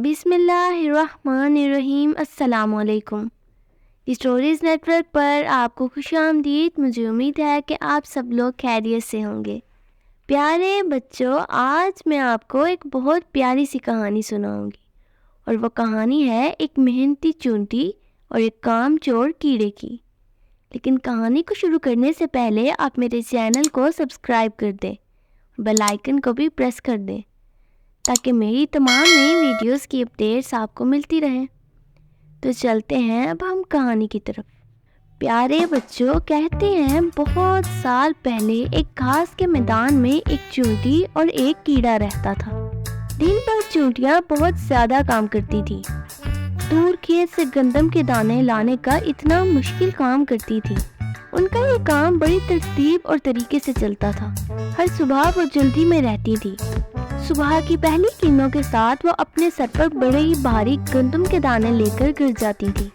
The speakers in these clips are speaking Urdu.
بسم اللہ الرحمن الرحیم۔ السلام علیکم۔ اسٹوریز نیٹ ورک پر آپ کو خوش آمدید۔ مجھے امید ہے کہ آپ سب لوگ خیریت سے ہوں گے۔ پیارے بچوں، آج میں آپ کو ایک بہت پیاری سی کہانی سناؤں گی، اور وہ کہانی ہے ایک محنتی چونٹی اور ایک کام چور کیڑے کی۔ لیکن کہانی کو شروع کرنے سے پہلے آپ میرے چینل کو سبسکرائب کر دیں، بیل آئیکن کو بھی پریس کر دیں تاکہ میری تمام نئی ویڈیوز کی اپڈیٹس آپ کو ملتی رہیں۔ تو چلتے ہیں اب ہم کہانی کی طرف۔ پیارے بچوں، کہتے ہیں بہت سال پہلے ایک گھاس کے میدان میں ایک چونٹی اور ایک کیڑا رہتا تھا۔ دن بھر چونٹیاں بہت زیادہ کام کرتی تھی۔ دور کھیت سے گندم کے دانے لانے کا اتنا مشکل کام کرتی تھی۔ ان کا یہ کام بڑی ترتیب اور طریقے سے چلتا تھا۔ ہر صبح وہ جلدی میں رہتی تھی۔ صبح کی پہلی کرنوں کے ساتھ وہ اپنے سر پر بڑے ہی بھاری گندم کے دانے لے کر گر جاتی تھی۔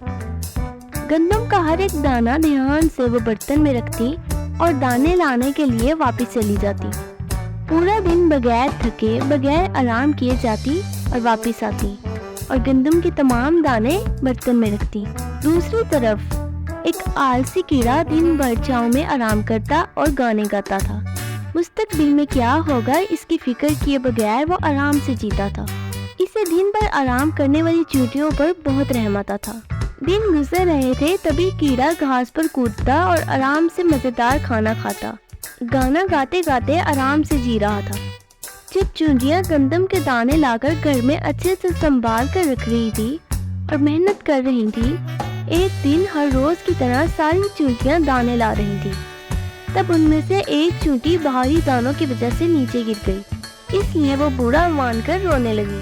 گندم کا ہر ایک دانہ دھیان سے وہ برتن میں رکھتی اور دانے لانے کے لیے واپس چلی جاتی۔ پورا دن بغیر تھکے، بغیر آرام کیے جاتی اور واپس آتی اور گندم کے تمام دانے برتن میں رکھتی۔ دوسری طرف ایک آلسی کیڑا دن بھر چھاؤں میں آرام کرتا اور گانے گاتا تھا۔ مستقبل میں کیا ہوگا اس کی فکر کیے بغیر وہ آرام سے جیتا تھا۔ اسے دن بھر آرام کرنے والی چونٹیوں پر بہت رحم آتا تھا۔ دن گزر رہے تھے، تبھی کیڑا گھاس پر کودتا اور آرام سے مزیدار کھانا کھاتا، گانا گاتے گاتے آرام سے جی رہا تھا۔ جب چونٹیاں گندم کے دانے لا کر گھر میں اچھے سے سنبھال کر رکھ رہی تھی اور محنت کر رہی تھی، ایک دن ہر روز کی طرح ساری چونٹیاں دانے لا رہی تھی۔ تب ان میں سے ایک چونٹی بھاری دانوں کی وجہ سے نیچے گر گئی، اس لیے وہ برا مان کر رونے لگی۔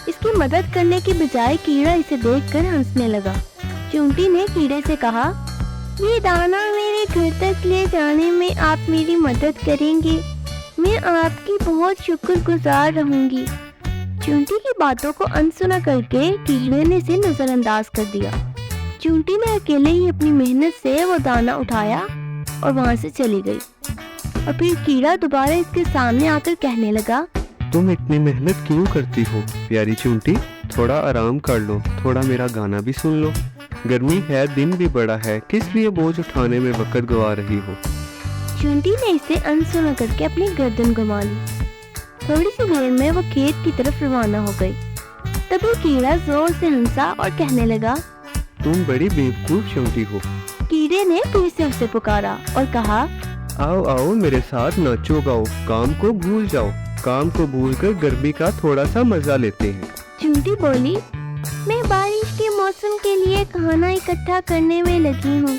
اس کی مدد کرنے کی بجائے کیڑا اسے دیکھ کر ہنسنے لگا۔ چونٹی نے کیڑے سے کہا، یہ دانہ میرے گھر تک لے جانے میں آپ میری مدد کریں گے؟ میں آپ کی بہت شکر گزار رہوں گی۔ چونٹی کی باتوں کو انسنا کر کے کیڑے نے اسے نظر انداز کر دیا۔ چونٹی نے اکیلے ہی اپنی محنت سے وہ دانہ اٹھایا اور وہاں سے چلی گئی، اور پھر کیڑا دوبارہ اس کے سامنے آ کر کہنے لگا، تم اتنی محنت کیوں کرتی ہو پیاری چونٹی؟ تھوڑا آرام کر لو، تھوڑا میرا گانا بھی سن لو۔ گرمی ہے، دن بھی بڑا ہے، کس لیے بوجھ اٹھانے میں وقت گوا رہی ہو؟ چونٹی نے اسے انسنا کر کے اپنی گردن گھما لی۔ تھوڑی سی دیر میں وہ کھیت کی طرف روانہ ہو گئی۔ تبھی کیڑا زور سے ہنسا اور کہنے لگا، تم بڑی بیوقوف چونٹی ہو۔ کیڑے نے پھر سے اسے پکارا اور کہا، آؤ آؤ میرے ساتھ ناچو گاؤ، کام کو بھول جاؤ، کام کو بھول کر گرمی کا تھوڑا سا مزہ لیتے ہیں۔ چونٹی بولی، میں بارش کے موسم کے لیے کھانا اکٹھا کرنے میں لگی ہوں،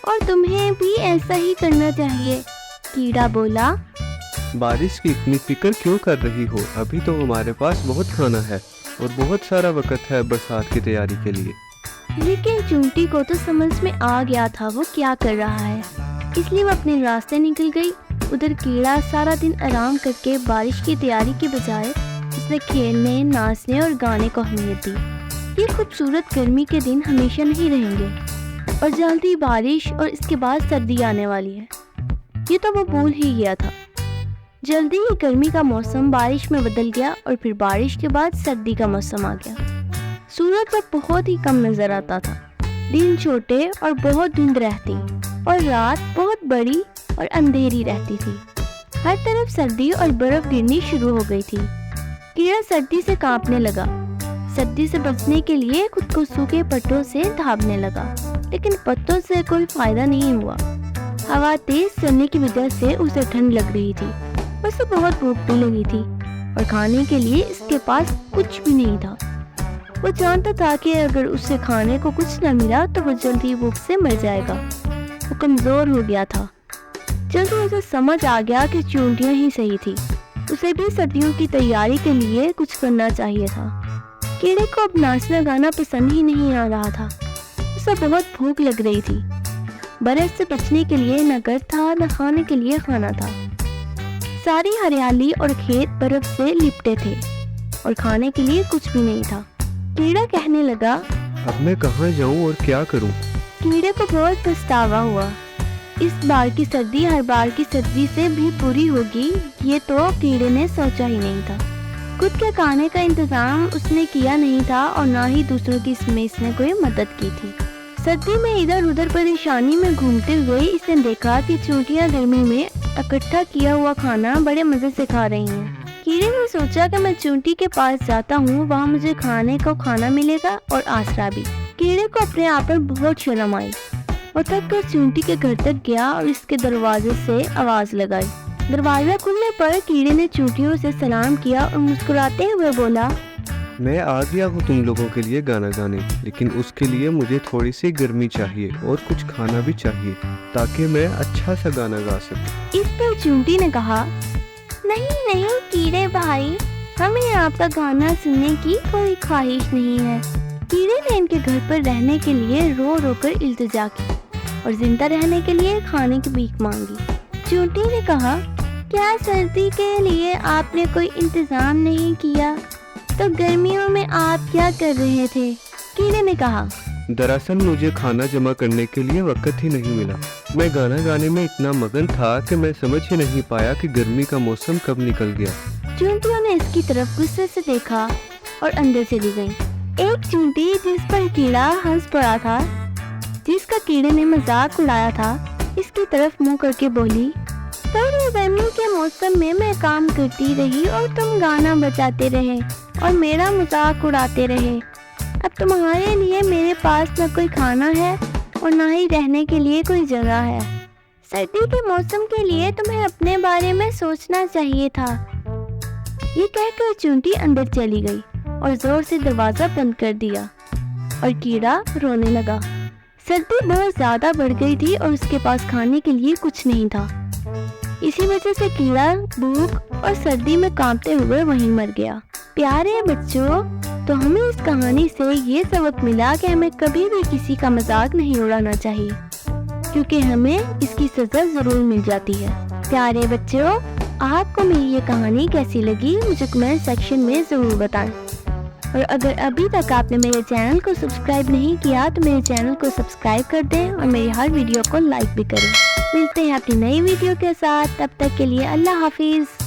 اور تمہیں بھی ایسا ہی کرنا چاہیے۔ کیڑا بولا، بارش کی اتنی فکر کیوں کر رہی ہو؟ ابھی تو ہمارے پاس بہت کھانا ہے اور بہت سارا وقت ہے برسات کی تیاری کے لیے۔ لیکن چونٹی کو تو سمجھ میں آ گیا تھا وہ کیا کر رہا ہے، اس لیے وہ اپنے راستے نکل گئی۔ ادھر کیڑا سارا دن آرام کر کے بارش کی تیاری کے بجائے اس نے کھیلنے، ناچنے اور گانے کو اہمیت دی۔ یہ خوبصورت گرمی کے دن ہمیشہ نہیں رہیں گے، اور جلدی بارش اور اس کے بعد سردی آنے والی ہے، یہ تو وہ بھول ہی گیا تھا۔ جلدی ہی گرمی کا موسم بارش میں بدل گیا، اور پھر بارش کے بعد سردی کا موسم آ گیا۔ سورج پر بہت ہی کم نظر آتا تھا، دن چھوٹے اور بہت دھند رہتی، اور رات بہت بڑی اور اندھیری رہتی تھی۔ ہر طرف سردی اور برف گرنی شروع ہو گئی تھی۔ کیڑا سردی سے کانپنے لگا، سردی سے بچنے کے لیے خود کو سوکھے پتوں سے ڈھانپنے لگا، لیکن پتوں سے کوئی فائدہ نہیں ہوا۔ ہوا تیز چلنے کی وجہ سے اسے ٹھنڈ لگ رہی تھی، اسے بہت بھوک بھی لگی تھی، اور کھانے کے لیے اس کے پاس کچھ بھی نہیں تھا۔ وہ جانتا تھا کہ اگر اسے کھانے کو کچھ نہ ملا تو وہ جلدی بھوک سے مر جائے گا۔ وہ کمزور ہو گیا تھا۔ جلدی اسے سمجھ آ گیا کہ چونٹیاں ہی صحیح تھی، اسے بھی سردیوں کی تیاری کے لیے کچھ کرنا چاہیے تھا۔ کیڑے کو اب ناچنا گانا پسند ہی نہیں آ رہا تھا، اسے بہت بھوک لگ رہی تھی۔ برف سے بچنے کے لیے نہ گھر تھا، نہ کھانے کے لیے کھانا تھا۔ ساری ہریالی اور کھیت برف سے لپٹے تھے، اور کھانے کے لیے کچھ بھی نہیں تھا۔ کیڑا کہنے لگا، اب میں کہاں جاؤں اور کیا کروں؟ کیڑے کو بہت پچھتاوا ہوا۔ اس بار کی سردی ہر بار کی سردی سے بھی بری ہوگی، یہ تو کیڑے نے سوچا ہی نہیں تھا۔ خود کے کھانے کا انتظام اس نے کیا نہیں تھا اور نہ ہی دوسروں کی اس میں اس نے کوئی مدد کی تھی۔ سردی میں ادھر ادھر پریشانی میں گھومتے ہوئے اس نے دیکھا کہ چونٹیاں گرمی میں اکٹھا کیا ہوا کھانا بڑے مزے سے کھا رہی ہیں۔ کیڑے نے سوچا کہ میں چونٹی کے پاس جاتا ہوں، وہاں مجھے کھانے کو کھانا ملے گا اور آسرا بھی۔ کیڑے کو اپنے آپ پر بہت شرم آئی۔ وہ تھک کر چونٹی کے گھر تک گیا اور اس کے دروازے سے آواز لگائی۔ دروازہ کھلنے پر کیڑے نے چونٹیوں سے سلام کیا اور مسکراتے ہوئے بولا، میں آ گیا ہوں تم لوگوں کے لیے گانا گانے، لیکن اس کے لیے مجھے تھوڑی سی گرمی چاہیے اور کچھ کھانا بھی چاہیے تاکہ میں اچھا سا گانا گا سکوں۔ اس پر چونٹی نے کہا، نہیں نہیں کیڑے بھائی، ہمیں آپ کا گانا سننے کی کوئی خواہش نہیں ہے۔ کیڑے نے ان کے گھر پر رہنے کے لیے رو رو کر التجا کی اور زندہ رہنے کے لیے کھانے کی بھیک مانگی۔ چونٹی نے کہا، کیا سردی کے لیے آپ نے کوئی انتظام نہیں کیا؟ تو گرمیوں میں آپ کیا کر رہے تھے؟ کیڑے نے کہا، دراصل مجھے کھانا جمع کرنے کے لیے وقت ہی نہیں ملا۔ میں گانا گانے میں اتنا مگن تھا کہ میں سمجھ ہی نہیں پایا کہ گرمی کا موسم کب نکل گیا۔ چونٹیوں نے اس کی طرف غصے سے دیکھا اور اندر چلی گئیں۔ ایک چونٹی جس پر کیڑا ہنس پڑا تھا، جس کا کیڑے نے مذاق اڑایا تھا، اس کی طرف منہ کر کے بولی، پہلے گرمی کے موسم میں کام کرتی رہی اور تم گانا بجاتے رہے اور میرا مذاق اڑاتے رہے۔ اب تمہارے لیے میرے پاس نہ کوئی کھانا ہے اور نہ ہی رہنے کے لیے کوئی جگہ ہے۔ سردی کے موسم کے لیے تمہیں اپنے بارے میں سوچنا چاہیے تھا۔ یہ کہہ کر چونٹی اندر چلی گئی اور زور سے دروازہ بند کر دیا اور کیڑا رونے لگا۔ سردی بہت زیادہ بڑھ گئی تھی اور اس کے پاس کھانے کے لیے کچھ نہیں تھا۔ اسی وجہ سے کیڑا بھوک اور سردی میں کانپتے ہوئے وہیں مر گیا۔ پیارے بچوں، تو ہمیں اس کہانی سے یہ سبق ملا کہ ہمیں کبھی بھی کسی کا مذاق نہیں اڑانا چاہیے، کیونکہ ہمیں اس کی سزا ضرور مل جاتی ہے۔ پیارے بچوں، آپ کو میری یہ کہانی کیسی لگی مجھے کمنٹ سیکشن میں ضرور بتائیں، اور اگر ابھی تک آپ نے میرے چینل کو سبسکرائب نہیں کیا تو میرے چینل کو سبسکرائب کر دیں اور میری ہر ویڈیو کو لائک بھی کریں۔ ملتے ہیں اپنی نئی ویڈیو کے ساتھ، تب تک کے لیے اللہ حافظ۔